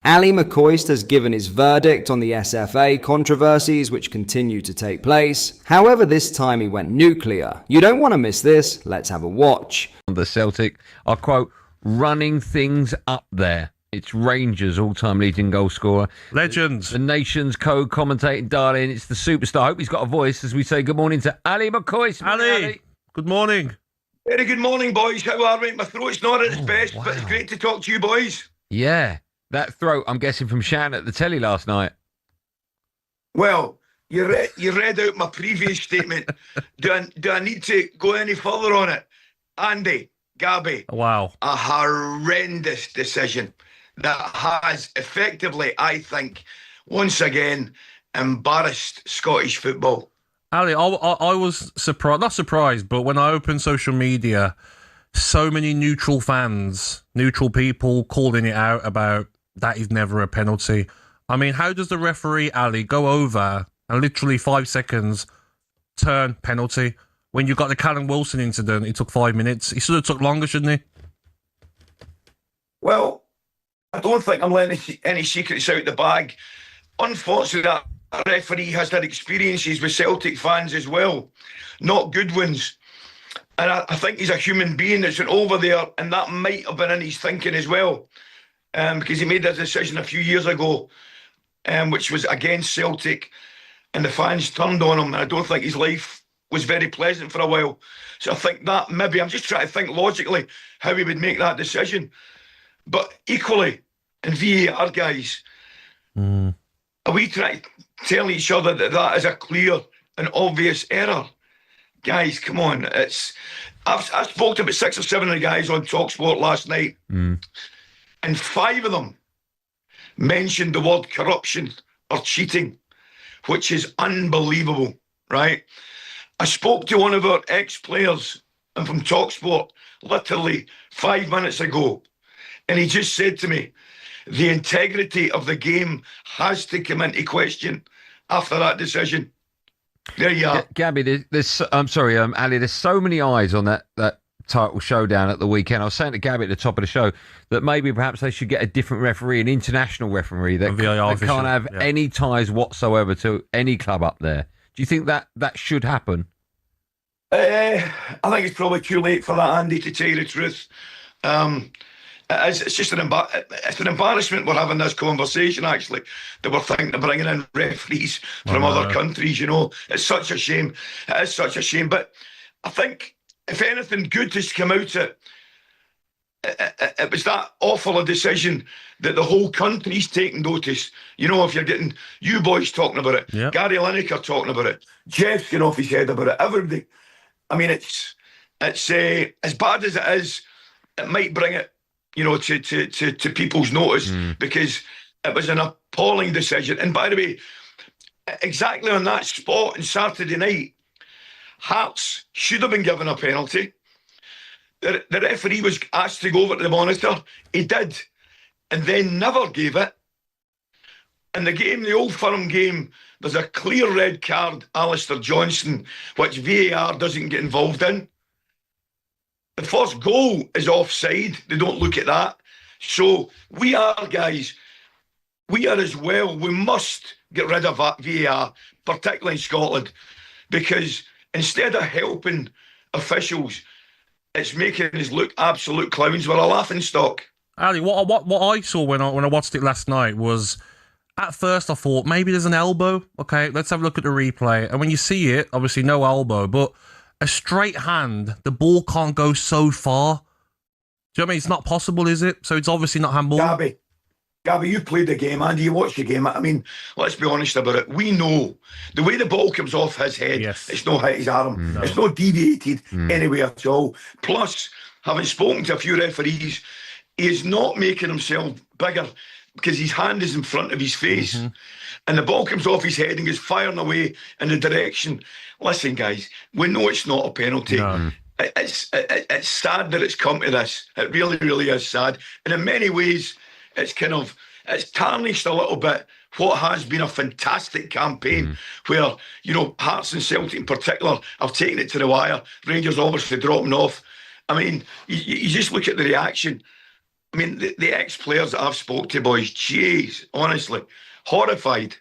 Ali McCoist has given his verdict on the SFA controversies which continue to take place. However, this time he went nuclear. You don't want to miss this. Let's have a watch. The Celtic are, quote, running things up there. It's Rangers' all-time leading goal scorer. Legends. The nation's co-commentating darling. It's the superstar. I hope he's got a voice as we say good morning to Ali McCoist. Ali, good morning. Very good morning, boys. How are we? My throat's not at its best, wow. but it's great to talk to you, boys. Yeah, that throat, I'm guessing, from Shan at the telly last night. Well, you read out my previous statement. Do I need to go any further on it? Andy, Gabby. Wow. A horrendous decision that has effectively, I think, once again, embarrassed Scottish football. Ali, I was surprised, not surprised, but when I opened social media, so many neutral fans, neutral people calling it out about that is never a penalty. I mean, how does the referee, Ali, go over and literally 5 seconds turn penalty? When you got the Callum Wilson incident, it took 5 minutes. He should have took longer, shouldn't he? Well, I don't think I'm letting any secrets out the bag. Unfortunately, that referee has had experiences with Celtic fans as well, not good ones. And I think he's a human being that's went over there, and that might have been in his thinking as well, because he made a decision a few years ago, which was against Celtic, and the fans turned on him, and I don't think his life was very pleasant for a while. So I think that maybe, I'm just trying to think logically how he would make that decision. But equally, in VAR, guys, are we trying to tell each other that that is a clear and obvious error? Guys, come on. I spoke to about 6 or 7 of the guys on TalkSport last night, and 5 of them mentioned the word corruption or cheating, which is unbelievable, right? I spoke to one of our ex-players and from TalkSport literally 5 minutes ago, and he just said to me, the integrity of the game has to come into question after that decision. There you are. Gabby, I'm sorry, Ali, there's so many eyes on that title showdown at the weekend. I was saying to Gabby at the top of the show that maybe perhaps they should get a different referee, an international referee that can't have any ties whatsoever to any club up there. Do you think that should happen? I think it's probably too late for that, Andy, to tell you the truth. It's just an embarrassment we're having this conversation, actually, that we're thinking of bringing in referees from other countries, you know. It's such a shame. It is such a shame. But I think, if anything good has come out of it was that awful a decision that the whole country's taking notice. You know, if you're getting you boys talking about it, Gary Lineker talking about it, Jeff's getting off his head about it, everybody. I mean, it's as bad as it is, it might bring it, you know, to people's notice, because it was an appalling decision. And by the way, exactly on that spot on Saturday night, Hearts should have been given a penalty. The referee was asked to go over to the monitor. He did, and then never gave it. In the game, the Old Firm game, there's a clear red card, Alistair Johnston, which VAR doesn't get involved in. The first goal is offside. They don't look at that. So we are, guys, we are as well. We must get rid of VAR, particularly in Scotland, because instead of helping officials, it's making us look absolute clowns. We're a laughing stock. Ali, what I saw when I watched it last night was, at first I thought maybe there's an elbow. Okay, let's have a look at the replay. And when you see it, obviously no elbow, but a straight hand, the ball can't go so far. Do you know what I mean? It's not possible, is it? So it's obviously not handball. Gabby, you played the game, Andy, you watched the game. I mean, let's be honest about it. We know the way the ball comes off his head, it's not hit his arm. No. It's not deviated anywhere at all. Plus, having spoken to a few referees, he is not making himself bigger because his hand is in front of his face. And the ball comes off his head and goes firing away in the direction. Listen, guys, we know it's not a penalty. No. It's sad that it's come to this. It really, really is sad. And in many ways, it's tarnished a little bit what has been a fantastic campaign where, you know, Hearts and Celtic in particular have taken it to the wire. Rangers obviously dropping off. I mean, you just look at the reaction. I mean, the ex-players that I've spoke to, boys, jeez, honestly, horrified.